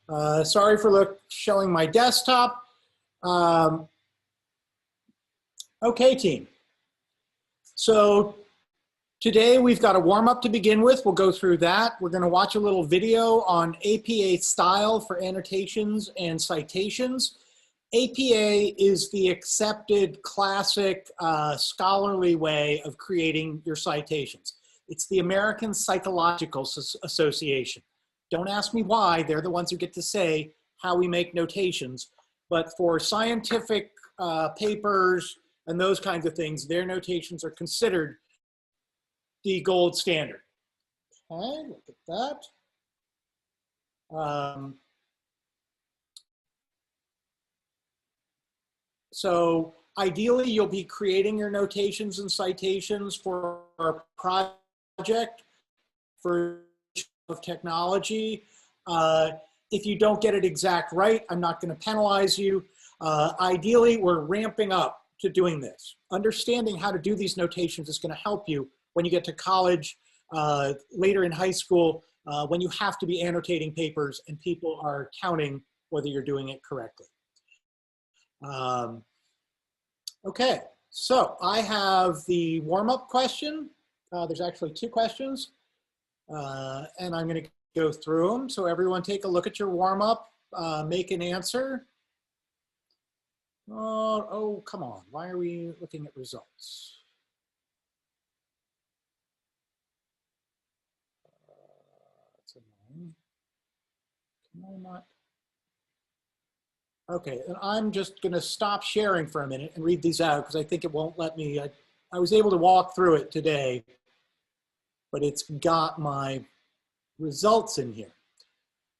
Sorry for showing my desktop. Okay, team. So today we've got a warm-up to begin with. We'll go through that. We're going to watch a little video on APA style for annotations and citations. APA is the accepted classic scholarly way of creating your citations. It's the American Psychological Association. Don't ask me why. They're the ones who get to say how we make notations. But for scientific papers and those kinds of things, their notations are considered the gold standard. Okay, look at that. So ideally, you'll be creating your notations and citations for a project for of technology. If you don't get it exact right, I'm not going to penalize you. Ideally, we're ramping up to doing this. Understanding how to do these notations is going to help you when you get to college, later in high school, when you have to be annotating papers and people are counting whether you're doing it correctly. Okay, so I have the warm-up question. There's actually two questions, and I'm going to go through them. So everyone take a look at your warm-up, make an answer. Oh, come on. Why are we looking at results? That's annoying. Can I not? Okay, and I'm just going to stop sharing for a minute and read these out because I think it won't let me. I was able to walk through it today, but it's got my results in here.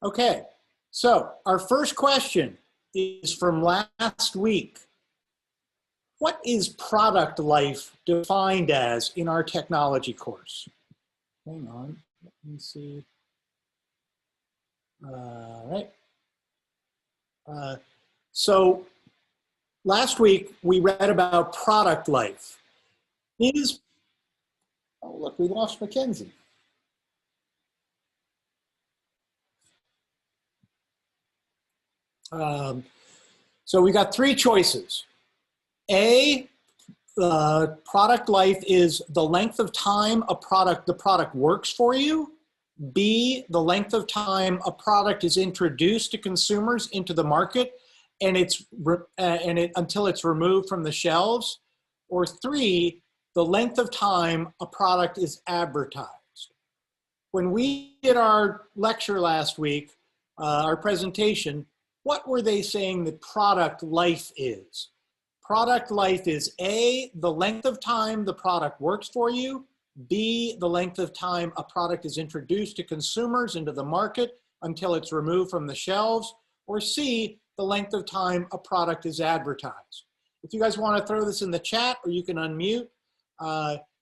Okay, so our first question is from last week. What is product life defined as in our technology course? Hang on, let me see. All right. So last week we read about product life. Oh look, we lost Mackenzie. So we got three choices. A, product life is the length of time the product works for you. B, the length of time a product is introduced to consumers into the market and until it's removed from the shelves. Or three, the length of time a product is advertised. When we did our lecture last week, our presentation, what were they saying that product life is? Product life is A, the length of time the product works for you, B, the length of time a product is introduced to consumers into the market until it's removed from the shelves, or C, the length of time a product is advertised. If you guys want to throw this in the chat or you can unmute,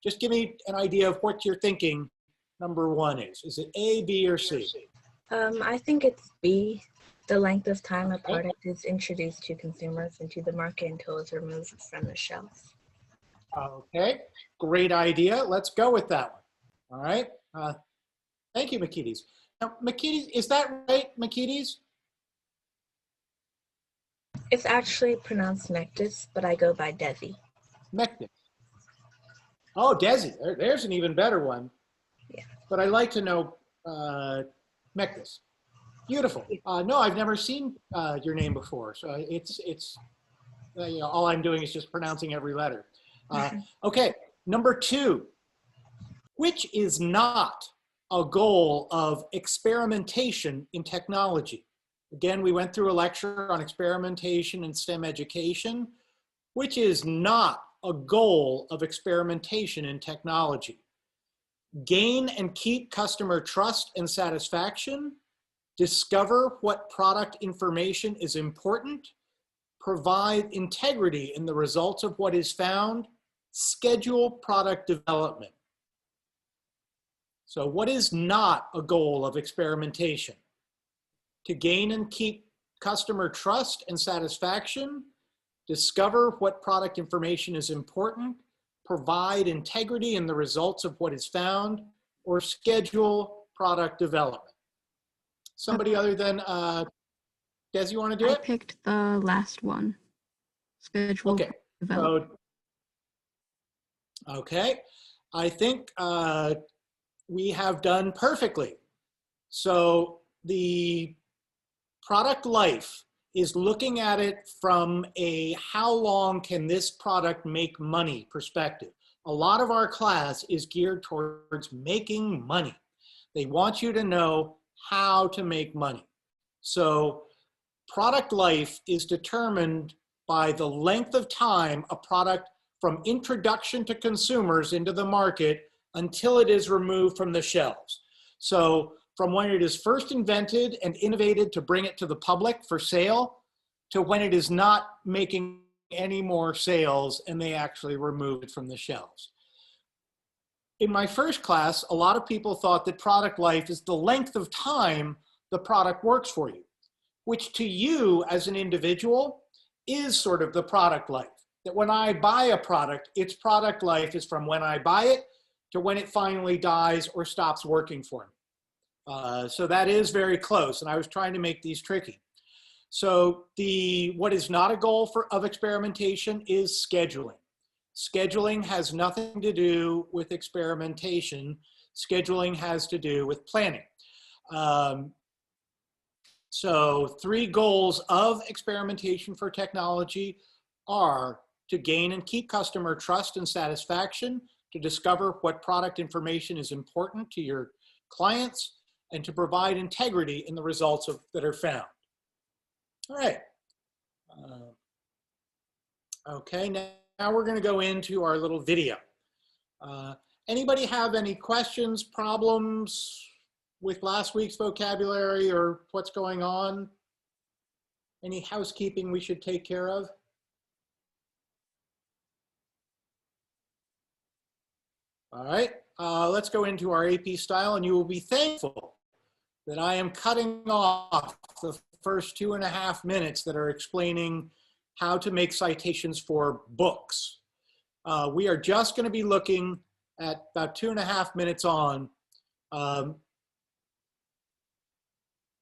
just give me an idea of what you're thinking number one is. Is it A, B, or C? I think it's B. The length of time a product is introduced to consumers into the market until it's removed from the shelves. Okay, great idea. Let's go with that one. All right. Thank you, Makides. Now, Makides, is that right, Makides? It's actually pronounced Mectis, but I go by Desi. Mectis. Oh, Desi. There's an even better one. Yeah. But I like to know Mectis. Beautiful. No, I've never seen your name before, so it's you know, all I'm doing is just pronouncing every letter. Okay, number two, which is not a goal of experimentation in technology? Again, we went through a lecture on experimentation in STEM education, which is not a goal of experimentation in technology. Gain and keep customer trust and satisfaction, discover what product information is important, provide integrity in the results of what is found, schedule product development. So what is not a goal of experimentation? To gain and keep customer trust and satisfaction, discover what product information is important, provide integrity in the results of what is found, or schedule product development. Somebody other than Des, you want to do I it? picked the last one. Scheduled Okay. development. Okay. I think we have done perfectly. So the product life is looking at it from a how long can this product make money perspective. A lot of our class is geared towards making money. They want you to know how to make money. So product life is determined by the length of time a product from introduction to consumers into the market until it is removed from the shelves. So from when it is first invented and innovated to bring it to the public for sale to when it is not making any more sales and they actually remove it from the shelves. In my first class, a lot of people thought that product life is the length of time the product works for you, which to you as an individual is sort of the product life. That when I buy a product, its product life is from when I buy it to when it finally dies or stops working for me. So that is very close, and I was trying to make these tricky. So what is not a goal of experimentation is scheduling. Scheduling has nothing to do with experimentation. Scheduling has to do with planning. So 3 goals of experimentation for technology are to gain and keep customer trust and satisfaction, to discover what product information is important to your clients, and to provide integrity in the results that are found. All right. Okay, now we're going to go into our little video. Anybody have any questions, problems with last week's vocabulary or what's going on? Any housekeeping we should take care of? All right, let's go into our AP style, and you will be thankful that I am cutting off the first 2.5 minutes that are explaining how to make citations for books. We are just going to be looking at about 2.5 minutes on, and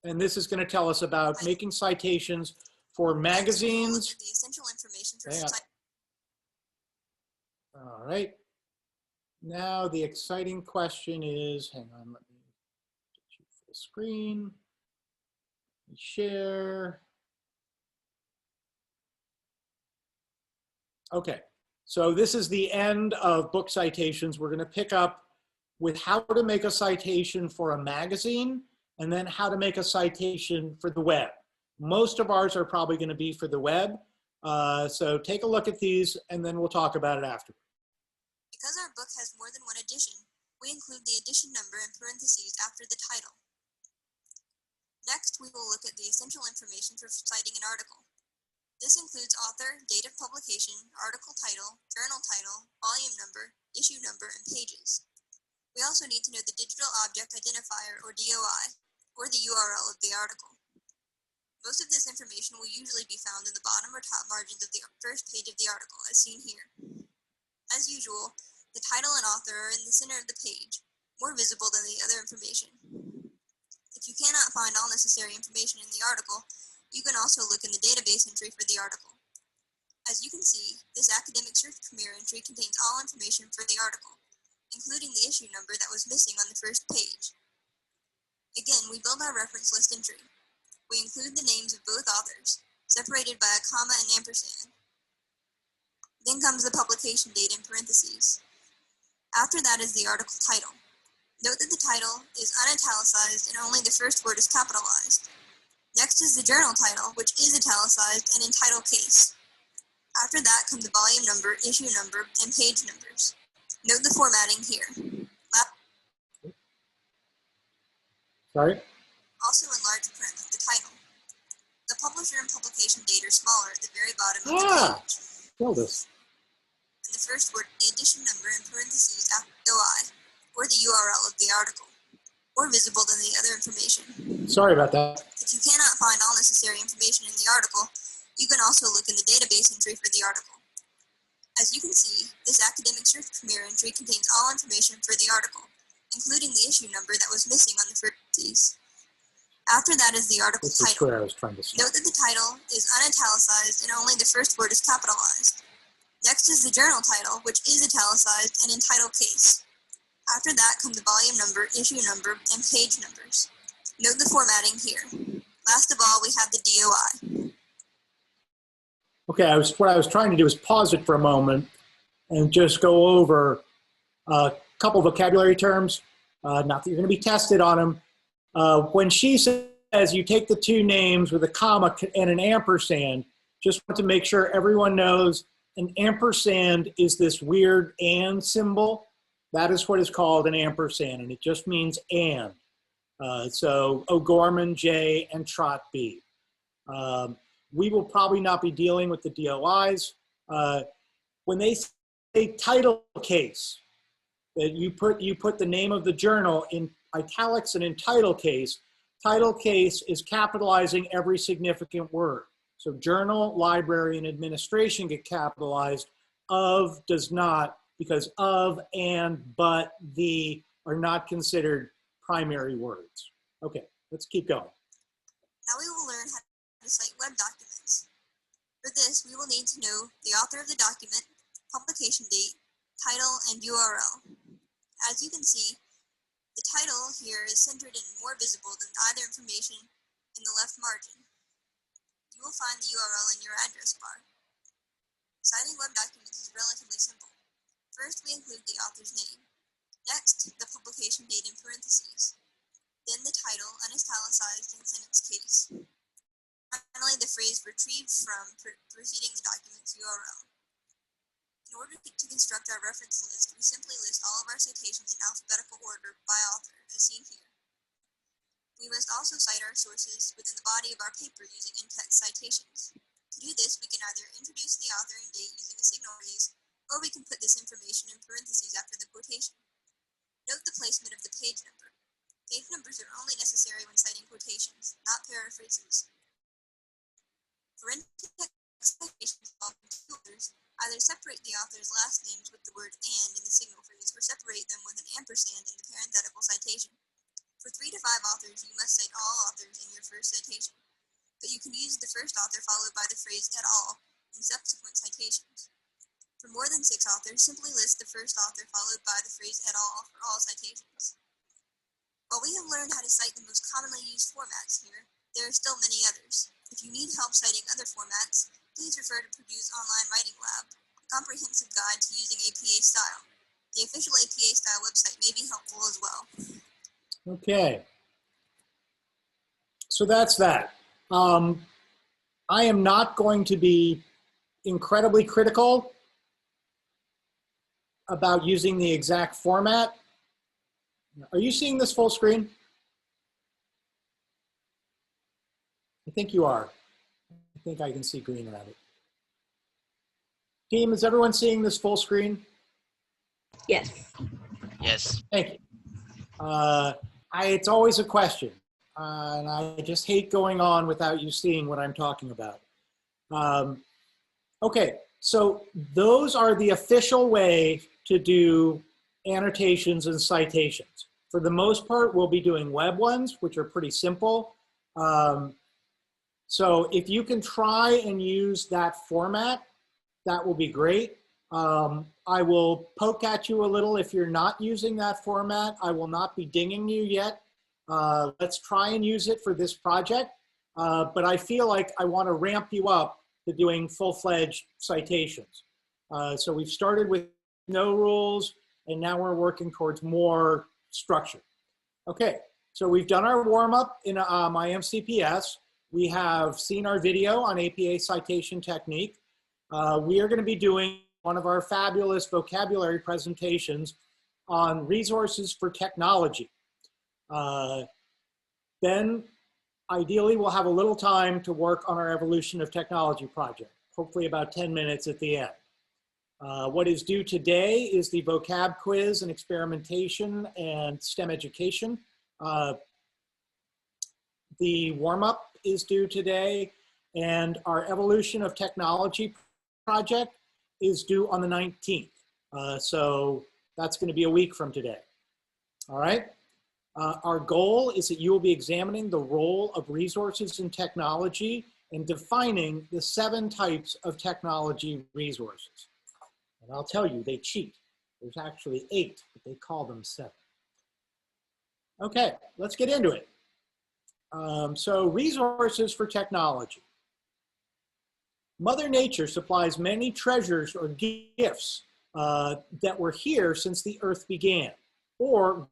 this is going to tell us about making citations for magazines. The essential information for All right. Now the exciting question is, hang on, let me get you full screen. Let me share. Okay, so this is the end of book citations. We're going to pick up with how to make a citation for a magazine and then how to make a citation for the web. Most of ours are probably going to be for the web. So take a look at these and then we'll talk about it after. Because our book has more than one edition, we include the edition number in parentheses after the title. Next, we will look at the essential information for citing an article. This includes author, date of publication, article title, journal title, volume number, issue number, and pages. We also need to know the digital object identifier, or DOI, or the URL of the article. Most of this information will usually be found in the bottom or top margins of the first page of the article, as seen here. As usual, the title and author are in the center of the page, more visible than the other information. If you cannot find all necessary information in the article, you can also look in the database entry for the article. As you can see, this academic search premier entry contains all information for the article, including the issue number that was missing on the first page. Again, we build our reference list entry. We include the names of both authors, separated by a comma and ampersand. Then comes the publication date in parentheses. After that is the article title. Note that the title is unitalicized and only the first word is capitalized. Next is the journal title, which is italicized and in title case. After that come the volume number, issue number, and page numbers. Note the formatting here. Sorry? Also in large print of the title. The publisher and publication date are smaller at the very bottom of the page. Kill this. And the first word, the edition number in parentheses after DOI, or the URL of the article, more visible than the other information. Sorry about that. If you cannot find all necessary information in the article, you can also look in the database entry for the article. As you can see, this academic search premier entry contains all information for the article, including the issue number that was missing on the first piece. After that is the article This is title. where I was trying to start. Note that the title is unitalicized and only the first word is capitalized. Next is the journal title, which is italicized and in title case. After that come the volume number, issue number, and page numbers. Note the formatting here. Last of all, we have the DOI. Okay, what I was trying to do is pause it for a moment and just go over a couple vocabulary terms. Not that you're going to be tested on them. When she says you take the two names with a comma and an ampersand, just want to make sure everyone knows an ampersand is this weird and symbol. That is what is called an ampersand, and it just means and. So O'Gorman, J, and Trot, B. We will probably not be dealing with the DOIs. When they say title case, that you put the name of the journal in italics and in title case is capitalizing every significant word. So journal, library, and administration get capitalized. Of does not, because of, and, but, the are not considered primary words. Okay, let's keep going. Now we will learn how to cite web documents. For this, we will need to know the author of the document, publication date, title, and URL. As you can see, the title here is centered and more visible than either information in the left margin. You will find the URL in your address bar. Citing web documents is relatively simple. First, we include the author's name. Next, the publication date in parentheses. Then the title, unitalicized in sentence case. Finally, the phrase retrieved from preceding the document's URL. In order to construct our reference list, we simply list all of our citations in alphabetical order by author, as seen here. We must also cite our sources within the body of our paper using in-text citations. To do this, we can either introduce the author and date using a signal phrase, or we can put this information in parentheses after the quotation. Note the placement of the page number. Page numbers are only necessary when citing quotations, not paraphrases. For in-text citations involving two authors, either separate the author's last names with the word and in the signal phrase, or separate them with an ampersand in the parenthetical citation. For 3 to 5 authors, you must cite all authors in your first citation, but you can use the first author followed by the phrase et al. In subsequent citations. For more than 6 authors, simply list the first author followed by the phrase et al. For all citations. While we have learned how to cite the most commonly used formats here, there are still many others. If you need help citing other formats, please refer to Purdue's Online Writing Lab, a comprehensive guide to using APA style. The official APA style website may be helpful as well. Okay. So that's that. I am not going to be incredibly critical about using the exact format. Are you seeing this full screen? I think you are. I think I can see green around it. Team, is everyone seeing this full screen? Yes. Yes. Thank you. It's always a question, and I just hate going on without you seeing what I'm talking about. Okay, so those are the official way to do annotations and citations. For the most part, we'll be doing web ones, which are pretty simple. So if you can try and use that format, that will be great. I will poke at you a little if you're not using that format. I will not be dinging you yet. Let's try and use it for this project. But I feel like I want to ramp you up to doing full-fledged citations. So we've started with no rules, and now we're working towards more structure. Okay, so we've done our warm-up in my MCPS. We have seen our video on APA citation technique. We are going to be doing one of our fabulous vocabulary presentations on resources for technology. Then, ideally, we'll have a little time to work on our evolution of technology project, hopefully about 10 minutes at the end. What is due today is the vocab quiz and experimentation and STEM education. The warm-up is due today, and our evolution of technology project is due on the 19th. So that's going to be a week from today. All right. Our goal is that you will be examining the role of resources in technology and defining the 7 types of technology resources. And I'll tell you, they cheat. There's actually 8, but they call them 7. Okay, let's get into it. So resources for technology. Mother Nature supplies many treasures or gifts that were here since the earth began, or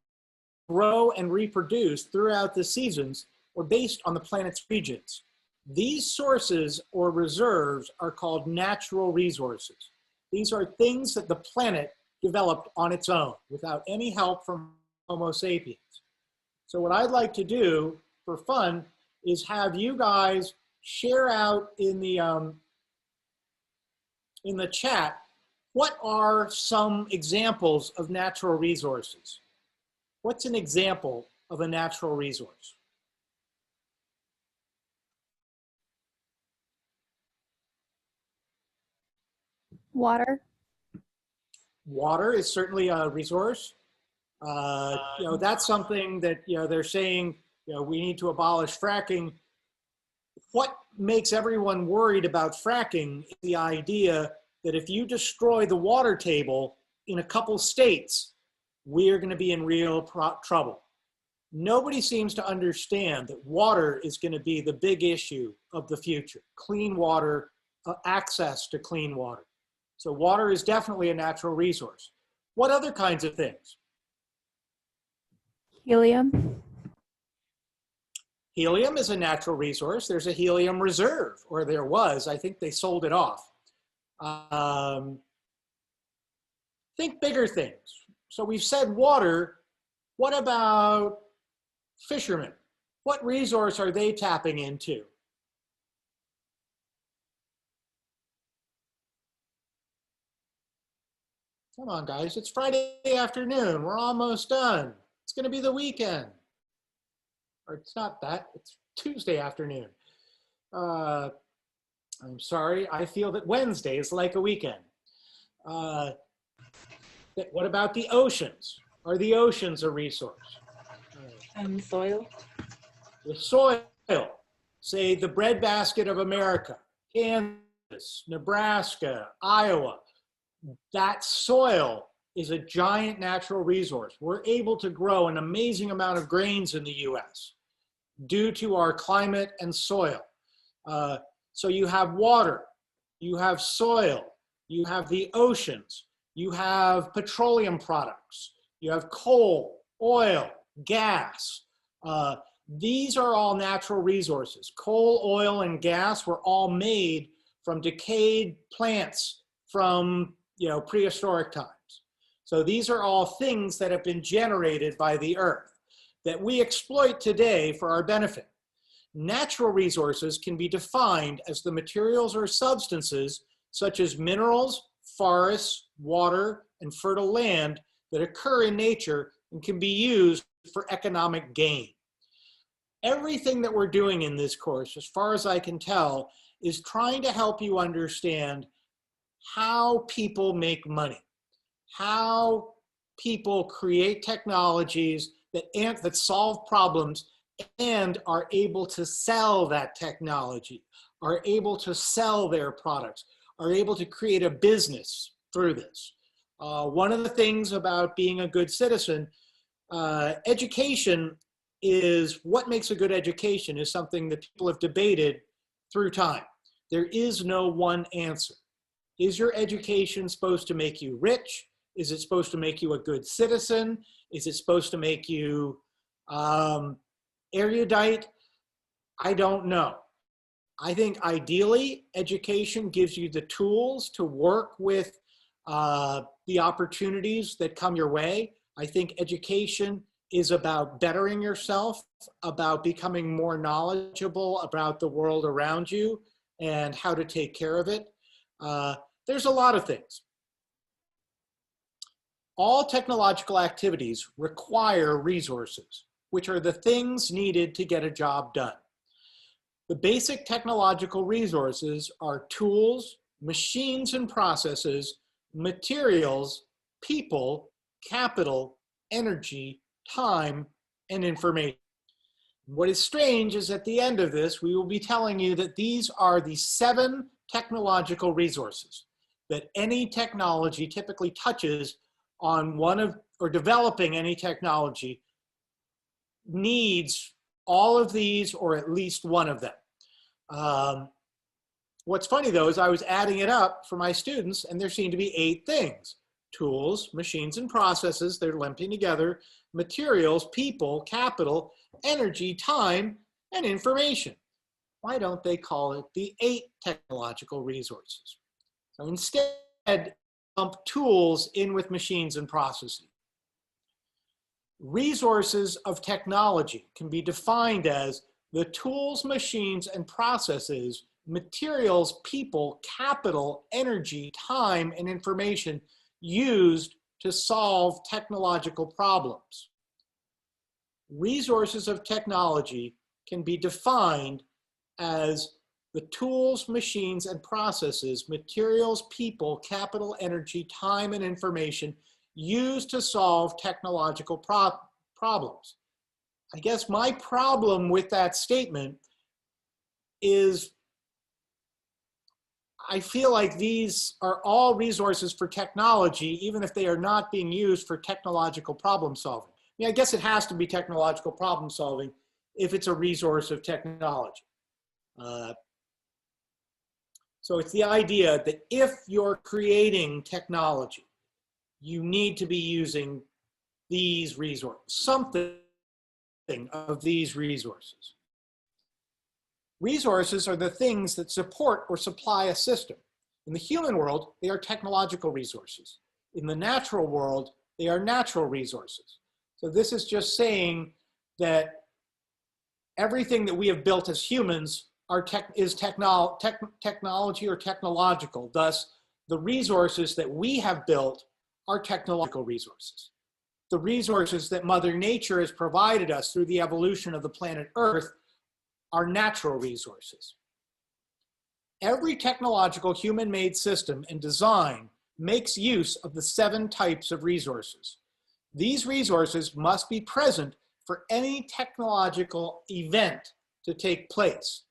grow and reproduce throughout the seasons, or based on the planet's regions. These sources or reserves are called natural resources. These are things that the planet developed on its own without any help from Homo sapiens. So what I'd like to do for fun is have you guys share out in the chat, what are some examples of natural resources? What's an example of a natural resource? Water. Water is certainly a resource. That's something that, they're saying, we need to abolish fracking. What makes everyone worried about fracking is the idea that if you destroy the water table in a couple states, we're going to be in real trouble. Nobody seems to understand that water is going to be the big issue of the future. Clean water, access to clean water. So water is definitely a natural resource. What other kinds of things? Helium. Helium is a natural resource. There's a helium reserve, or there was. I think they sold it off. Think bigger things. So we've said water. What about fishermen? What resource are they tapping into? Come on, guys. It's Friday afternoon. We're almost done. It's going to be the weekend. Or it's not that. It's Tuesday afternoon. I'm sorry. I feel that Wednesday is like a weekend. What about the oceans? Are the oceans a resource? Soil. The soil, say the breadbasket of America, Kansas, Nebraska, Iowa, that soil is a giant natural resource. We're able to grow an amazing amount of grains in the US due to our climate and soil. So you have water, you have soil, you have the oceans, you have petroleum products, you have coal, oil, gas. These are all natural resources. Coal, oil, and gas were all made from decayed plants from prehistoric times. So these are all things that have been generated by the earth that we exploit today for our benefit. Natural resources can be defined as the materials or substances such as minerals, forests, water, and fertile land that occur in nature and can be used for economic gain. Everything that we're doing in this course, as far as I can tell, is trying to help you understand how people make money, how people create technologies that solve problems and are able to sell that technology, are able to sell their products, are able to create a business through this. One of the things about being a good citizen, education is what makes a good education is something that people have debated through time. There is no one answer. Is your education supposed to make you rich? Is it supposed to make you a good citizen? Is it supposed to make you erudite? I don't know. I think ideally, education gives you the tools to work with the opportunities that come your way. I think education is about bettering yourself, about becoming more knowledgeable about the world around you and how to take care of it. There's a lot of things. All technological activities require resources, which are the things needed to get a job done. The basic technological resources are tools, machines and processes, materials, people, capital, energy, time, and information. What is strange is at the end of this, we will be telling you that these are the 7 technological resources that any technology typically touches on or developing any technology needs all of these or at least one of them. What's funny though is I was adding it up for my students and there seem to be 8 things: tools, machines and processes, they're lumping together, materials, people, capital, energy, time, and information. Why don't they call it the 8 technological resources? So instead, lump tools in with machines and processes. Resources of technology can be defined as the tools, machines, and processes, materials, people, capital, energy, time, and information used to solve technological problems. Resources of technology can be defined as the tools, machines, and processes, materials, people, capital, energy, time, and information used to solve technological problems. I guess my problem with that statement is I feel like these are all resources for technology, even if they are not being used for technological problem solving. I mean, I guess it has to be technological problem solving if it's a resource of technology. So it's the idea that if you're creating technology, you need to be using these resources, something of these resources. Resources are the things that support or supply a system. In the human world, they are technological resources. In the natural world, they are natural resources. So this is just saying that everything that we have built as humans is technology or technological. Thus, the resources that we have built are technological resources. The resources that Mother Nature has provided us through the evolution of the planet Earth are natural resources. Every technological human-made system and design makes use of the 7 types of resources. These resources must be present for any technological event to take place.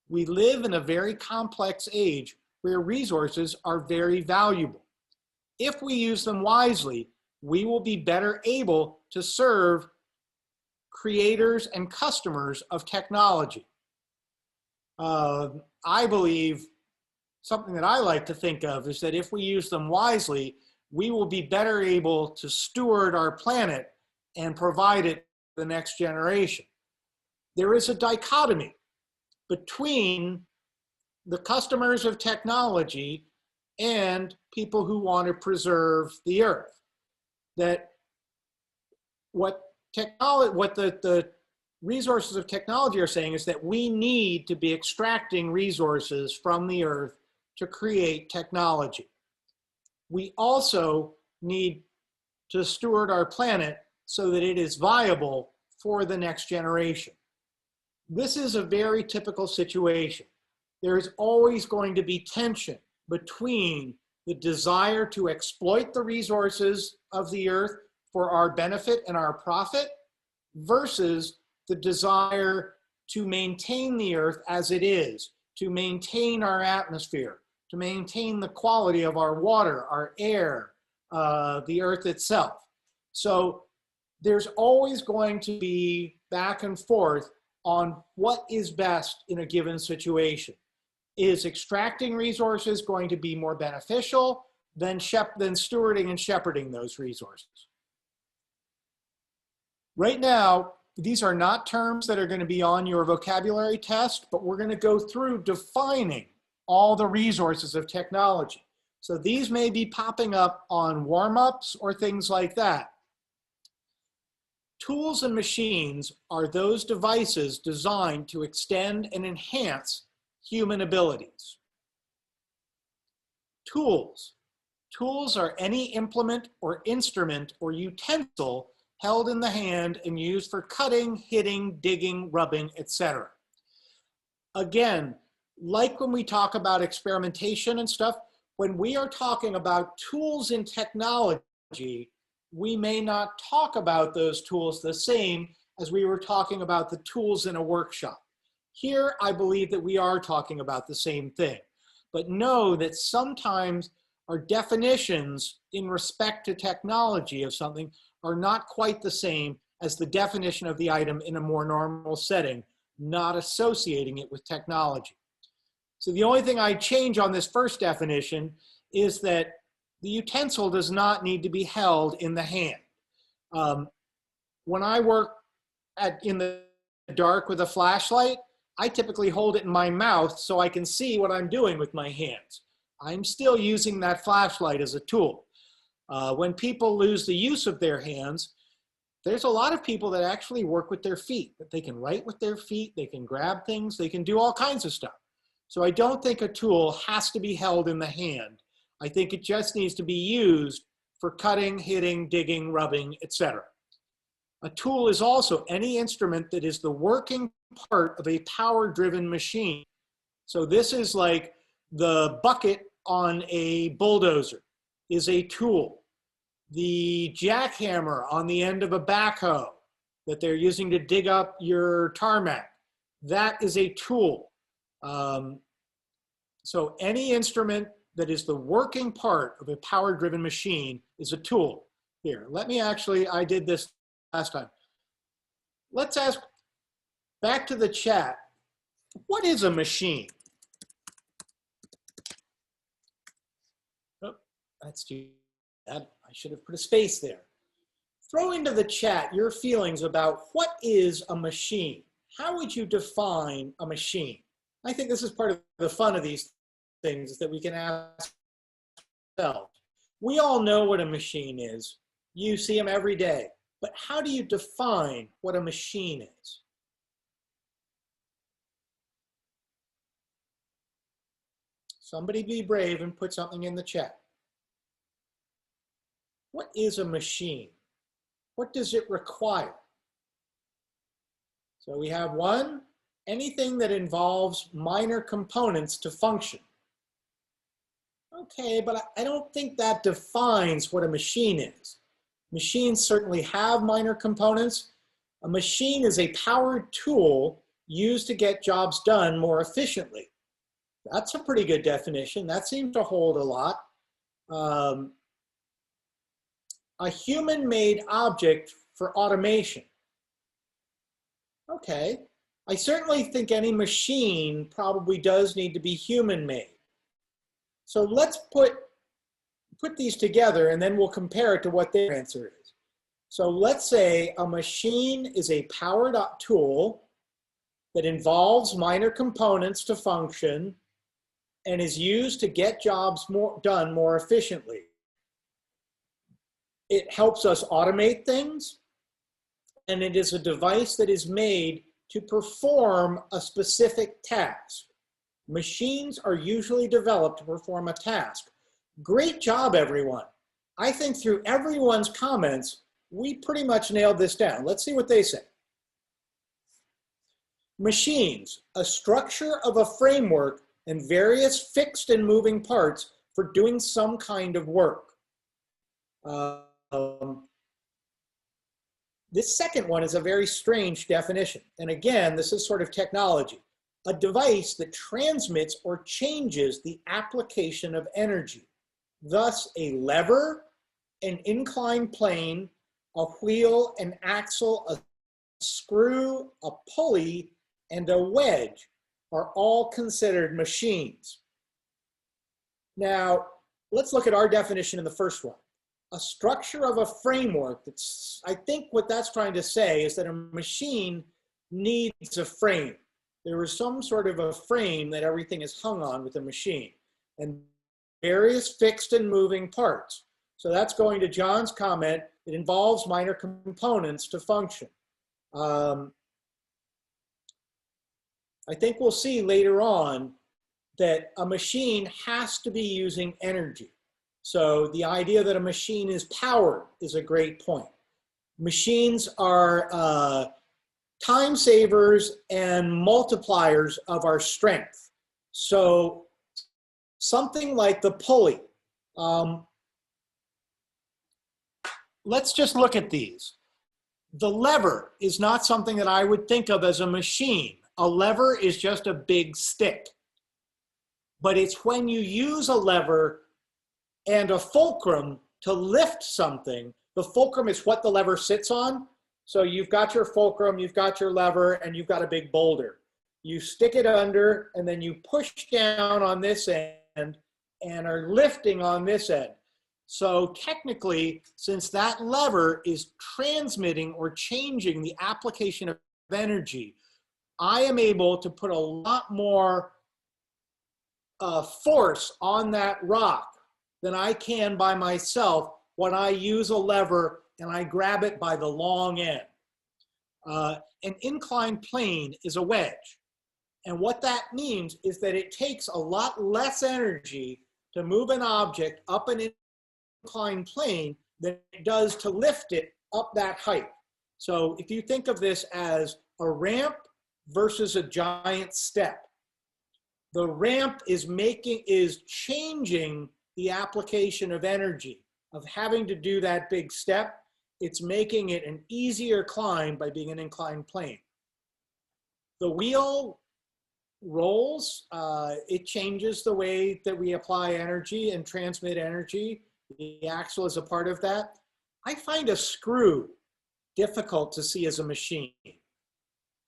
We live in a very complex age where resources are very valuable. If we use them wisely, we will be better able to serve creators and customers of technology. I believe something that I like to think of is that if we use them wisely, we will be better able to steward our planet and provide it to the next generation. There is a dichotomy between the customers of technology and people who want to preserve the earth. That what the resources of technology are saying is that we need to be extracting resources from the earth to create technology. We also need to steward our planet so that it is viable for the next generation. This is a very typical situation. There is always going to be tension between the desire to exploit the resources of the earth for our benefit and our profit versus the desire to maintain the earth as it is, to maintain our atmosphere, to maintain the quality of our water, our air, the earth itself. So there's always going to be back and forth on what is best in a given situation. Is extracting resources going to be more beneficial than stewarding and shepherding those resources? Right now, these are not terms that are going to be on your vocabulary test, but we're going to go through defining all the resources of technology. So these may be popping up on warm-ups or things like that. Tools and machines are those devices designed to extend and enhance human abilities. Tools. Tools are any implement or instrument or utensil held in the hand and used for cutting, hitting, digging, rubbing, etc. Again, like when we talk about experimentation and stuff, when we are talking about tools in technology, we may not talk about those tools the same as we were talking about the tools in a workshop. Here, I believe that we are talking about the same thing, but know that sometimes our definitions in respect to technology of something are not quite the same as the definition of the item in a more normal setting, not associating it with technology. So the only thing I change on this first definition is that the utensil does not need to be held in the hand. When I work in the dark with a flashlight, I typically hold it in my mouth so I can see what I'm doing with my hands. I'm still using that flashlight as a tool. When people lose the use of their hands, there's a lot of people that actually work with their feet, that they can write with their feet, they can grab things, they can do all kinds of stuff. So I don't think a tool has to be held in the hand. I think it just needs to be used for cutting, hitting, digging, rubbing, etc. A tool is also any instrument that is the working part of a power-driven machine. So this is like the bucket on a bulldozer is a tool. The jackhammer on the end of a backhoe that they're using to dig up your tarmac, that is a tool. So any instrument that is the working part of a power-driven machine is a tool. Here, let me actually, I did this last time. Let's ask, back to the chat, what is a machine? Oh, that's too bad. I should have put a space there. Throw into the chat your feelings about what is a machine. How would you define a machine? I think this is part of the fun of these things, is that we can ask ourselves. We all know what a machine is. You see them every day. But how do you define what a machine is? Somebody be brave and put something in the chat. What is a machine? What does it require? So we have one, anything that involves minor components to function. Okay, but I don't think that defines what a machine is. Machines certainly have minor components. A machine is a powered tool used to get jobs done more efficiently. That's a pretty good definition. That seems to hold a lot. A human-made object for automation. Okay, I certainly think any machine probably does need to be human-made. So let's put these together and then we'll compare it to what their answer is. So let's say a machine is a powered up tool that involves minor components to function and is used to get jobs done more efficiently. It helps us automate things, and it is a device that is made to perform a specific task. Machines are usually developed to perform a task. Great job, everyone. I think through everyone's comments, we pretty much nailed this down. Let's see what they say. Machines, a structure of a framework and various fixed and moving parts for doing some kind of work. This second one is a very strange definition. And again, this is sort of technology. A device that transmits or changes the application of energy. Thus, a lever, an inclined plane, a wheel, an axle, a screw, a pulley, and a wedge are all considered machines. Now, let's look at our definition in the first one. A structure of a framework, I think what that's trying to say is that a machine needs a frame. There is some sort of a frame that everything is hung on with a machine, and various fixed and moving parts. So that's going to John's comment. It involves minor components to function. I think we'll see later on that a machine has to be using energy. So the idea that a machine is powered is a great point. Machines are time savers and multipliers of our strength. So something like the pulley. Let's just look at these. The lever is not something that I would think of as a machine. A lever is just a big stick. But it's when you use a lever and a fulcrum to lift something. The fulcrum is what the lever sits on. So you've got your fulcrum, you've got your lever, and you've got a big boulder. You stick it under, and then you push down on this end and are lifting on this end. So technically, since that lever is transmitting or changing the application of energy, I am able to put a lot more force on that rock than I can by myself when I use a lever and I grab it by the long end. An inclined plane is a wedge. And what that means is that it takes a lot less energy to move an object up an inclined plane than it does to lift it up that height. So if you think of this as a ramp versus a giant step, the ramp is changing the application of energy, of having to do that big step. It's making it an easier climb by being an inclined plane. The wheel rolls, it changes the way that we apply energy and transmit energy. The axle is a part of that. I find a screw difficult to see as a machine.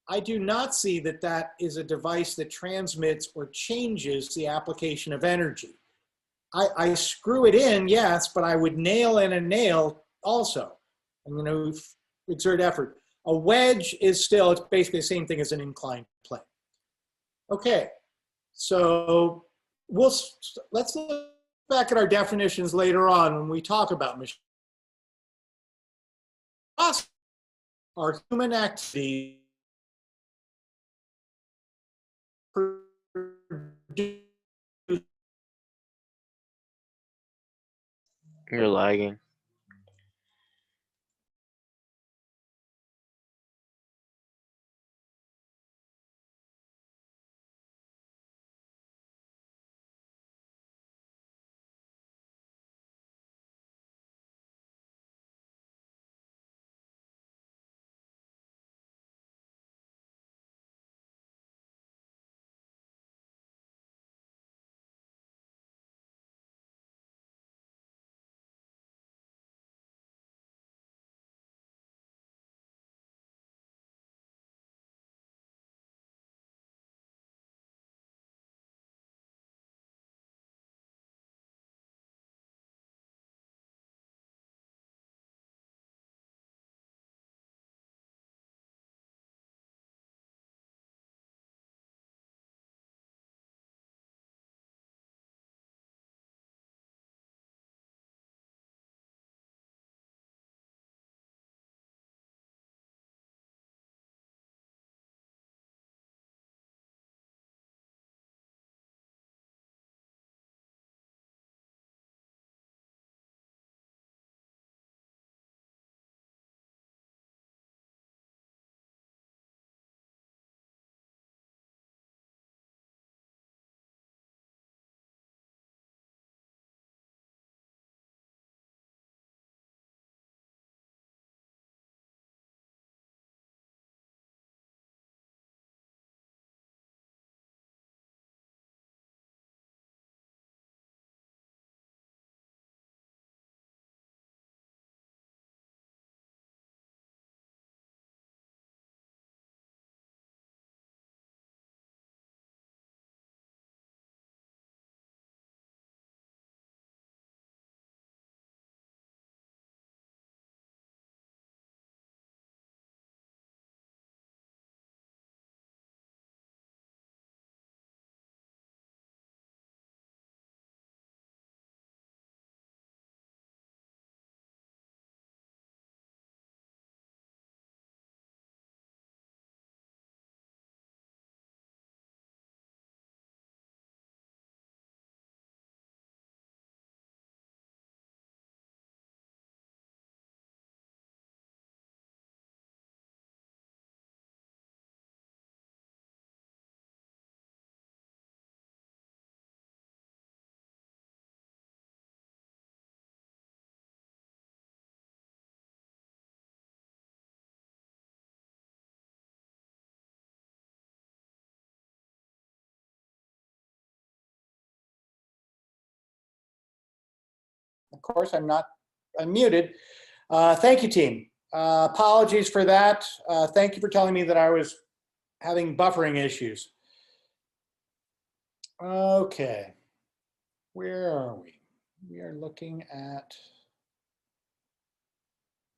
I do not see that that is a device that transmits or changes the application of energy. I screw it in, yes, but I would nail in a nail also. I'm going to exert effort. A wedge is still, it's basically the same thing as an inclined plane. Okay, so let's look back at our definitions later on when we talk about machines. Are human activity You're lagging. Of course, I'm muted. Thank you, team. Apologies for that. Thank you for telling me that I was having buffering issues. Okay, where are we? We are looking at,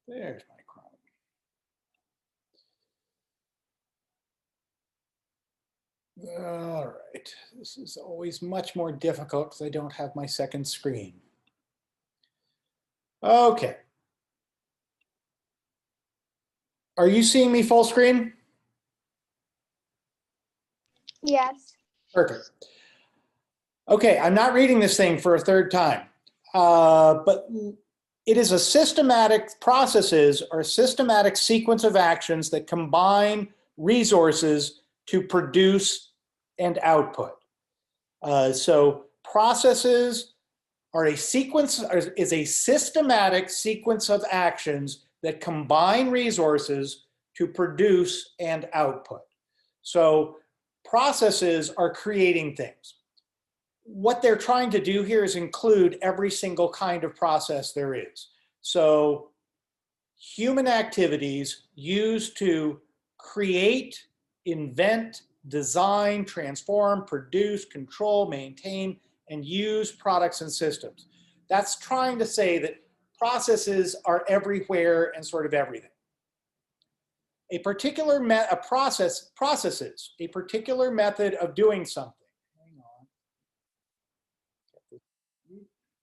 there's my Chrome. All right, this is always much more difficult because I don't have my second screen. Okay. Are you seeing me full screen? Yes. Perfect. Okay, I'm not reading this thing for a third time, but it is a systematic processes or systematic sequence of actions that combine resources to produce and output. So processes are a sequence, is a systematic sequence of actions that combine resources to produce and output. So processes are creating things. What they're trying to do here is include every single kind of process there is. So human activities used to create, invent, design, transform, produce, control, maintain, and use products and systems. That's trying to say that processes are everywhere and sort of everything. A particular processes, a particular method of doing something. Hang on.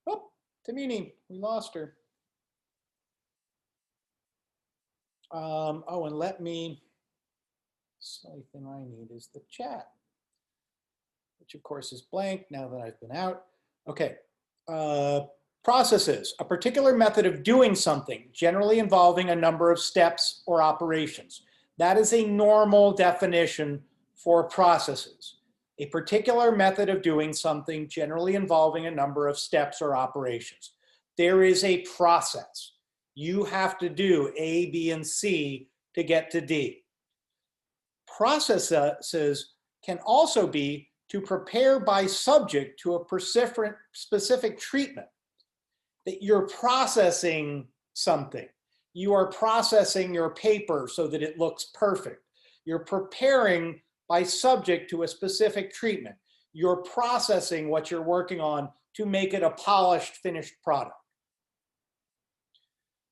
Oh, Tamini, we lost her. Oh, and let me, the only thing I need is the chat, which of course is blank now that I've been out. Okay, processes, a particular method of doing something, generally involving a number of steps or operations. That is a normal definition for processes. A particular method of doing something, generally involving a number of steps or operations. There is a process. You have to do A, B, and C to get to D. Processes can also be to prepare by subject to a specific treatment. That you're processing something. You are processing your paper so that it looks perfect. You're preparing by subject to a specific treatment. You're processing what you're working on to make it a polished, finished product.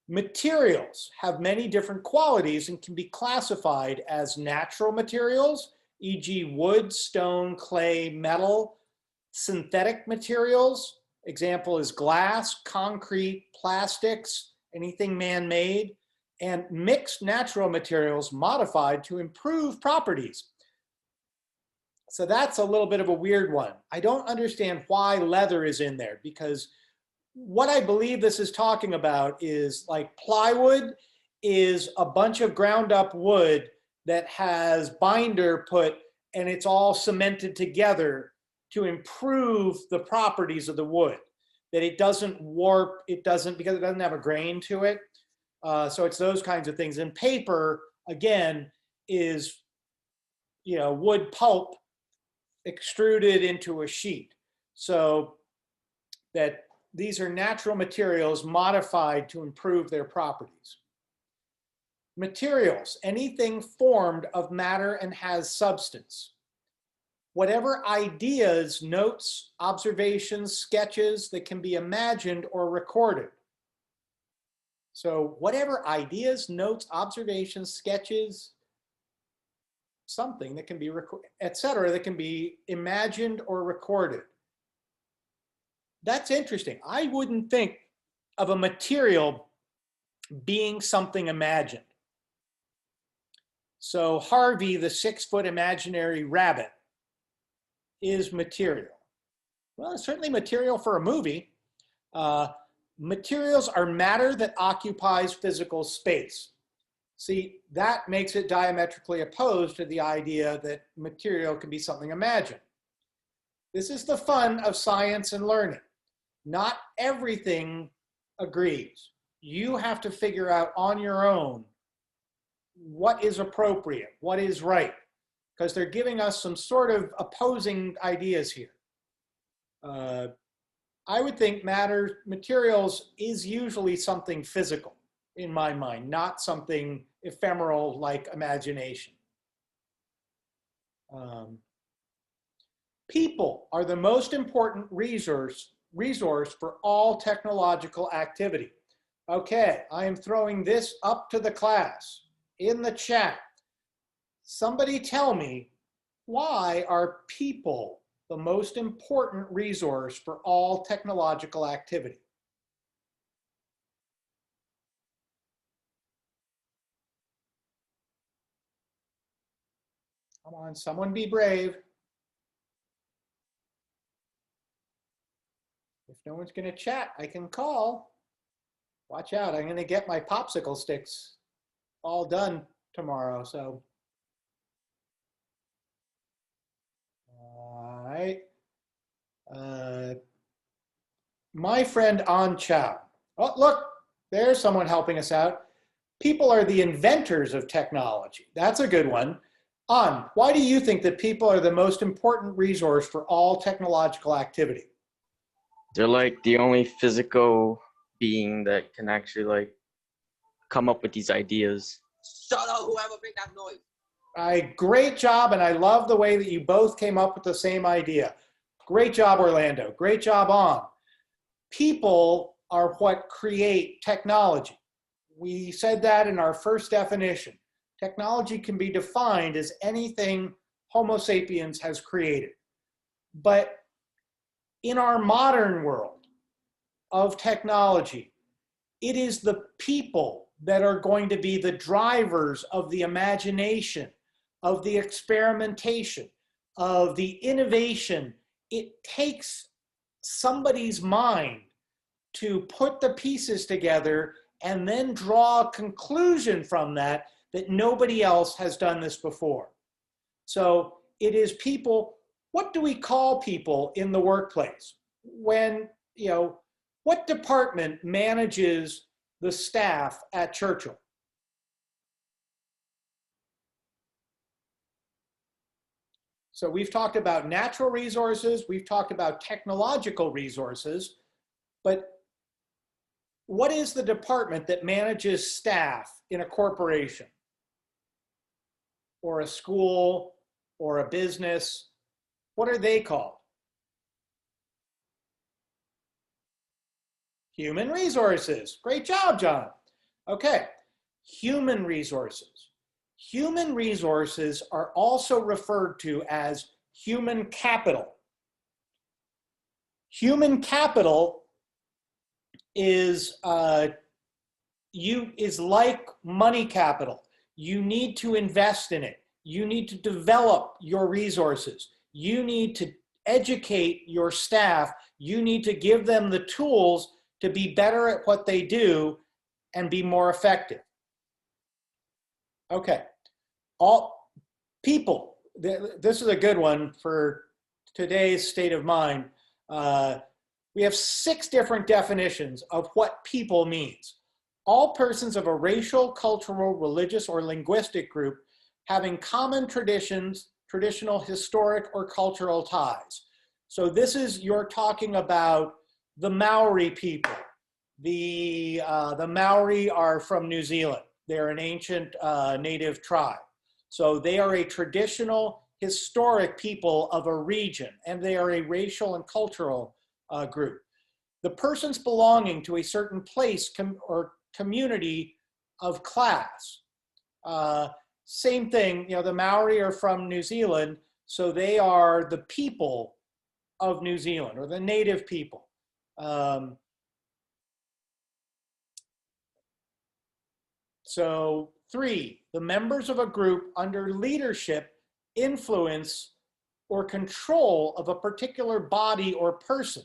Materials have many different qualities and can be classified as natural materials, e.g. wood, stone, clay, metal. Synthetic materials, example is glass, concrete, plastics, anything man-made. And mixed natural materials modified to improve properties. So that's a little bit of a weird one. I don't understand why leather is in there, because what I believe this is talking about is like plywood is a bunch of ground up wood that has binder put and it's all cemented together to improve the properties of the wood, that it doesn't warp, because it doesn't have a grain to it. So it's those kinds of things. And paper, again, is, wood pulp extruded into a sheet. So that these are natural materials modified to improve their properties. Materials, anything formed of matter and has substance. Whatever ideas, notes, observations, sketches that can be imagined or recorded. So whatever ideas, notes, observations, sketches, something that can be recorded, etc., that can be imagined or recorded. That's interesting. I wouldn't think of a material being something imagined. So Harvey, the 6-foot imaginary rabbit, is material. Well, it's certainly material for a movie. Materials are matter that occupies physical space. See, that makes it diametrically opposed to the idea that material can be something imagined. This is the fun of science and learning. Not everything agrees. You have to figure out on your own what is appropriate, what is right, because they're giving us some sort of opposing ideas here. I would think materials is usually something physical in my mind, not something ephemeral like imagination. People are the most important resource for all technological activity. Okay, I am throwing this up to the class in the chat. Somebody tell me, why are people the most important resource for all technological activity? Come on, someone be brave. If no one's going to chat, I can call. Watch out, I'm going to get my popsicle sticks all done tomorrow, so. All right. My friend An Chow. Oh, look, there's someone helping us out. People are the inventors of technology. That's a good one. An, why do you think that people are the most important resource for all technological activity? They're like the only physical being that can actually like come up with these ideas. Shut up, whoever make that noise. Great job, and I love the way that you both came up with the same idea. Great job, Orlando. Great job, An. People are what create technology. We said that in our first definition. Technology can be defined as anything Homo sapiens has created. But in our modern world of technology, it is the people that are going to be the drivers of the imagination, of the experimentation, of the innovation. It takes somebody's mind to put the pieces together and then draw a conclusion from that nobody else has done this before. So it is people. What do we call people in the workplace? When, what department manages the staff at Churchill? So we've talked about natural resources, we've talked about technological resources, but what is the department that manages staff in a corporation or a school or a business? What are they called? Human resources. Great job, John. Okay, human resources. Human resources are also referred to as human capital. Human capital is like money capital. You need to invest in it. You need to develop your resources. You need to educate your staff. You need to give them the tools to be better at what they do and be more effective. Okay, all people, this is a good one for today's state of mind. We have 6 different definitions of what people means. All persons of a racial, cultural, religious, or linguistic group having common traditions, traditional, historic, or cultural ties. So this is, you're talking about the Maori people. The Maori are from New Zealand. They're an ancient native tribe. So they are a traditional, historic people of a region, and they are a racial and cultural group. The persons belonging to a certain place or community of class. Same thing, the Maori are from New Zealand, so they are the people of New Zealand, or the native people. So 3, the members of a group under leadership, influence, or control of a particular body or person.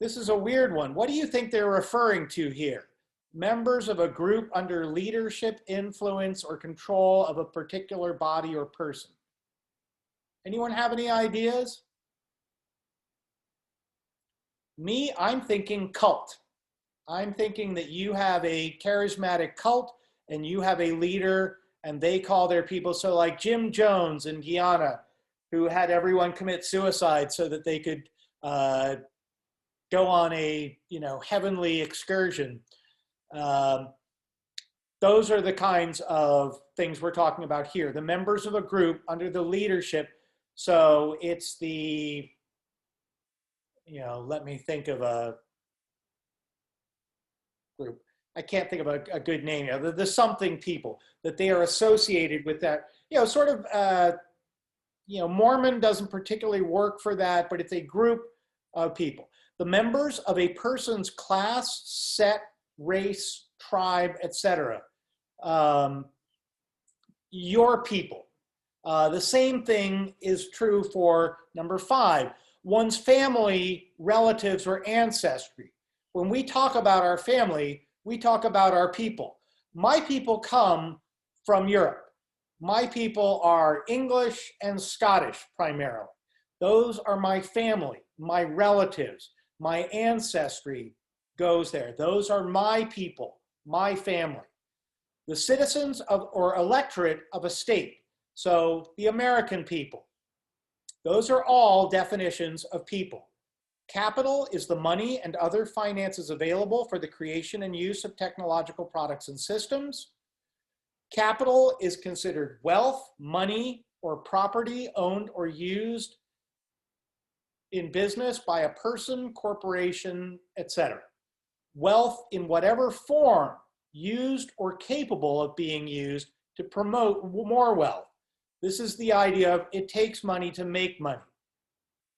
This is a weird one. What do you think they're referring to here? Members of a group under leadership, influence, or control of a particular body or person. Anyone have any ideas? Me, I'm thinking cult. I'm thinking that you have a charismatic cult and you have a leader and they call their people. So like Jim Jones in Guyana, who had everyone commit suicide so that they could go on a, heavenly excursion. Those are the kinds of things we're talking about here. The members of a group under the leadership. So it's the, let me think of a group. I can't think of a good name. The something people, that they are associated with that, sort of, Mormon doesn't particularly work for that, but it's a group of people. The members of a person's class, set, race, tribe, etc. Your people. The same thing is true for number 5, one's family, relatives, or ancestry. When we talk about our family, we talk about our people. My people come from Europe. My people are English and Scottish primarily. Those are my family, my relatives, my ancestry goes there. Those are my people, my family. The citizens of or electorate of a state. So the American people. Those are all definitions of people. Capital is the money and other finances available for the creation and use of technological products and systems. Capital is considered wealth, money, or property owned or used in business by a person, corporation, etc. Wealth in whatever form used or capable of being used to promote more wealth. This is the idea of it takes money to make money.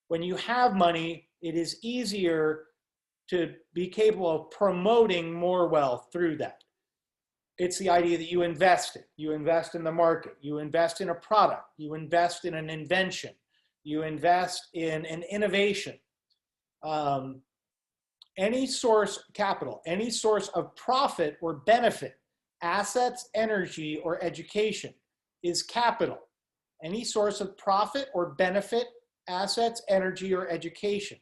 When you have money, it is easier to be capable of promoting more wealth through that. It's the idea that you invest it. You invest in the market. You invest in a product. You invest in an invention. You invest in an innovation. Any source capital, any source of profit or benefit, assets, energy, or education is capital. Any source of profit or benefit, assets, energy, or education.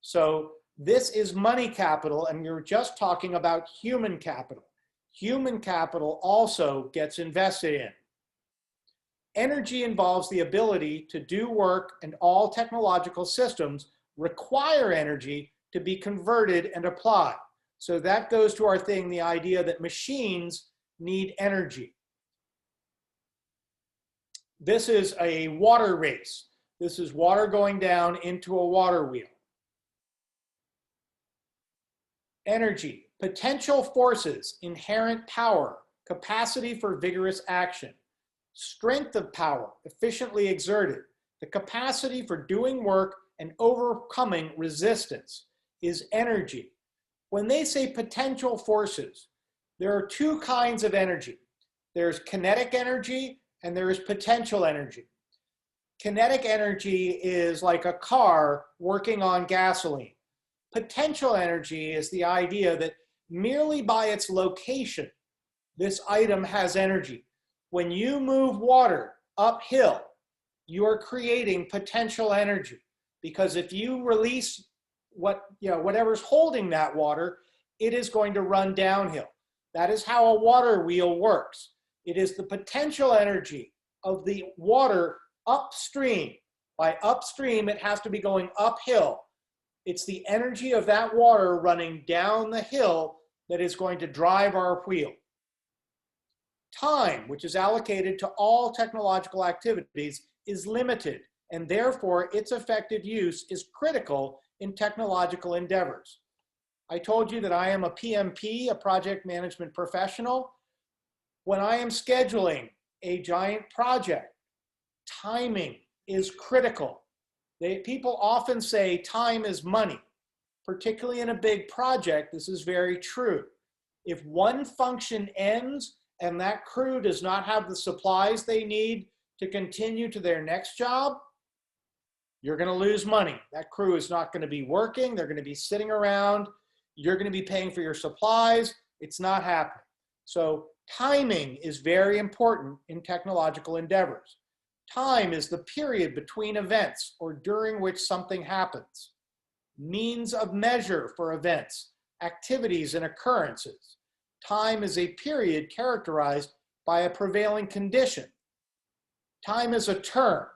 So this is money capital, and you're just talking about human capital. Human capital also gets invested in. Energy involves the ability to do work, and all technological systems require energy to be converted and applied. So that goes to our thing, the idea that machines need energy. This is a water race. This is water going down into a water wheel. Energy, potential forces, inherent power, capacity for vigorous action, strength of power, efficiently exerted, the capacity for doing work and overcoming resistance is energy. When they say potential forces, there are 2 kinds of energy. There's kinetic energy and there is potential energy. Kinetic energy is like a car working on gasoline. Potential energy is the idea that merely by its location, this item has energy. When you move water uphill, you are creating potential energy, because if you release whatever's holding that water, it is going to run downhill. That is how a water wheel works. It is the potential energy of the water upstream. By upstream, it has to be going uphill. It's the energy of that water running down the hill that is going to drive our wheel. Time, which is allocated to all technological activities, is limited, and therefore its effective use is critical in technological endeavors. I told you that I am a PMP, a project management professional. When I am scheduling a giant project, timing is critical. People often say time is money. Particularly in a big project, this is very true. If one function ends and that crew does not have the supplies they need to continue to their next job, you're going to lose money. That crew is not going to be working. They're going to be sitting around. You're going to be paying for your supplies. It's not happening. So timing is very important in technological endeavors. Time is the period between events or during which something happens. Means of measure for events, activities, and occurrences. Time is a period characterized by a prevailing condition. Time is a term,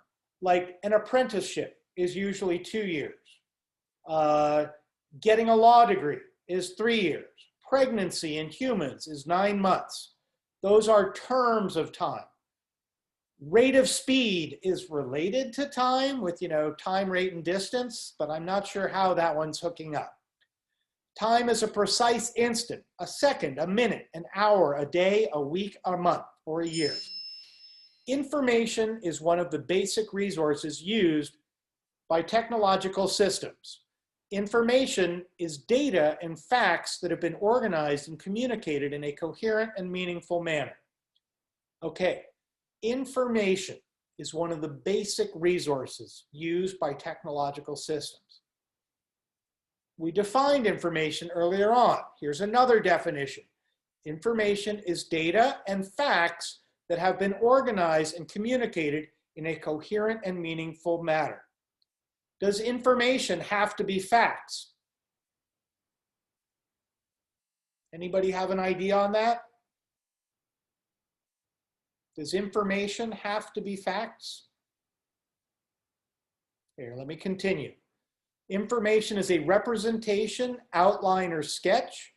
like an apprenticeship is usually 2 years. Getting a law degree is 3 years. Pregnancy in humans is 9 months. Those are terms of time. Rate of speed is related to time with, time, rate, and distance, but I'm not sure how that one's hooking up. Time is a precise instant, a second, a minute, an hour, a day, a week, a month, or a year. Information is one of the basic resources used by technological systems. Information is data and facts that have been organized and communicated in a coherent and meaningful manner. Okay, information is one of the basic resources used by technological systems. We defined information earlier on. Here's another definition. Information is data and facts that have been organized and communicated in a coherent and meaningful manner. Does information have to be facts? Anybody have an idea on that? Does information have to be facts? Here, let me continue. Information is a representation, outline, or sketch.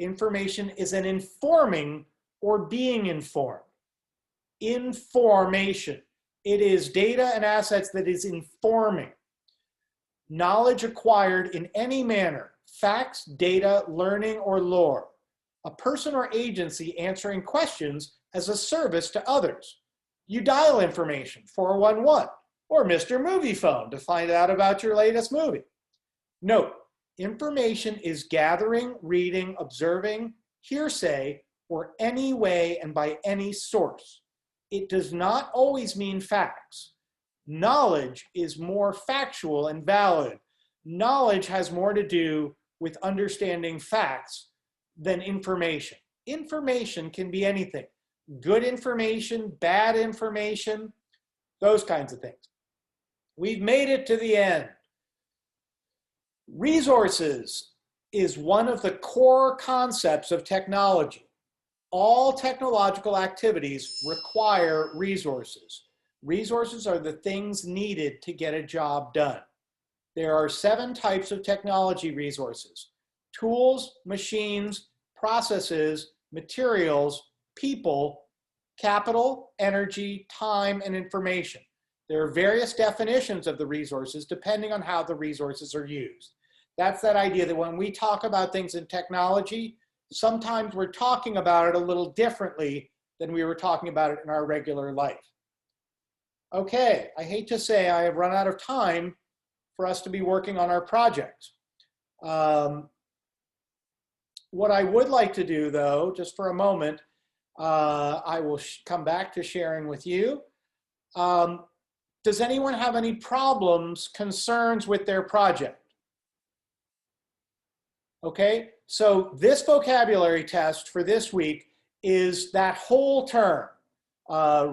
Information is an informing or being informed. Information. It is data and assets that is informing. Knowledge acquired in any manner, facts, data, learning, or lore. A person or agency answering questions as a service to others. You dial information, 411, or Mr. Movie Phone to find out about your latest movie. Note, information is gathering, reading, observing, hearsay, or any way and by any source. It does not always mean facts. Knowledge is more factual and valid. Knowledge has more to do with understanding facts than information. Information can be anything. Good information, bad information, those kinds of things. We've made it to the end. Resources is one of the core concepts of technology. All technological activities require resources. Resources are the things needed to get a job done. There are 7 types of technology resources: tools, machines, processes, materials, people, capital, energy, time, and information. There are various definitions of the resources depending on how the resources are used. That's that idea that when we talk about things in technology, sometimes we're talking about it a little differently than we were talking about it in our regular life. Okay, I hate to say I have run out of time for us to be working on our projects. What I would like to do though, just for a moment, I will come back to sharing with you. Does anyone have any problems, concerns with their project? Okay, so this vocabulary test for this week is that whole term,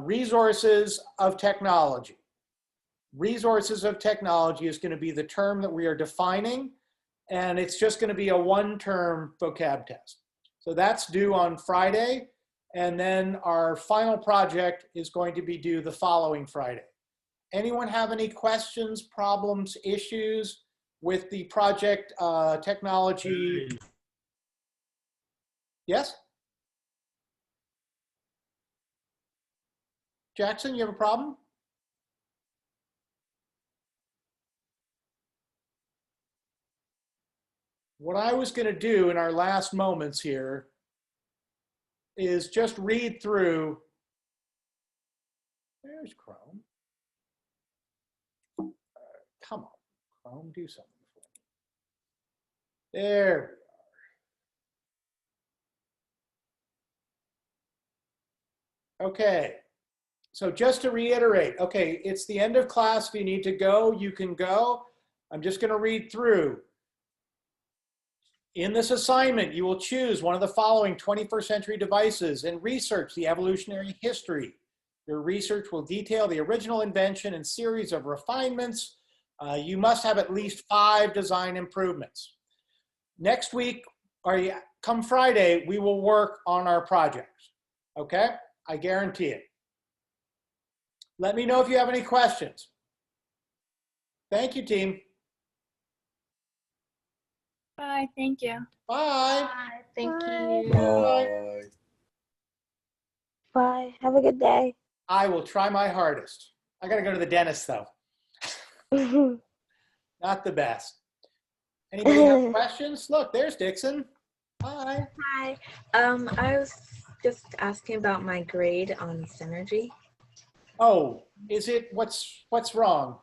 resources of technology. Resources of technology is going to be the term that we are defining, and it's just going to be a one-term vocab test. So that's due on Friday, and then our final project is going to be due the following Friday. Anyone have any questions, problems, issues with the project technology? Yes? Jackson, you have a problem? What I was going to do in our last moments here is just read through. There's Chrome. Come on, Chrome, do something for me. There we are. Okay, so just to reiterate, okay, it's the end of class. If you need to go, you can go. I'm just going to read through. In this assignment, you will choose one of the following 21st century devices and research the evolutionary history. Your research will detail the original invention and series of refinements. You must have at least 5 design improvements. Next week, or come Friday, we will work on our projects. Okay? I guarantee it. Let me know if you have any questions. Thank you, team. Bye. Thank you. Bye. Thank Bye. you. Bye. Bye. Have a good day. I will try my hardest. I got to go to the dentist though. Not the best. Anybody have questions? Look, there's Dixon. Hi. Hi. I was just asking about my grade on Synergy. Oh, is it, what's wrong?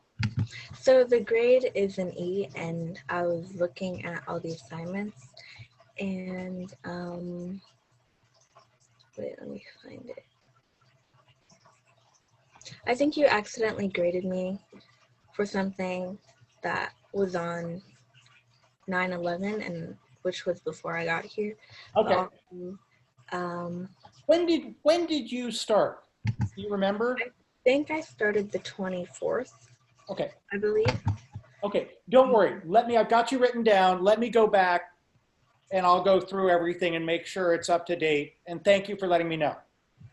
So the grade is an E, and I was looking at all the assignments, and wait, let me find it. I think you accidentally graded me for something that was on 9/11, and which was before I got here. But Okay. also, When did you start? Do you remember? I think I started the 24th, Okay. I believe. Okay. Don't worry. I've got you written down. Let me go back and I'll go through everything and make sure it's up to date. And thank you for letting me know.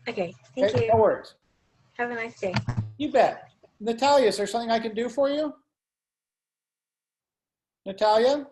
Okay, thank Okay? you. No worries. Have a nice day. You bet. Natalia, is there something I can do for you? Natalia?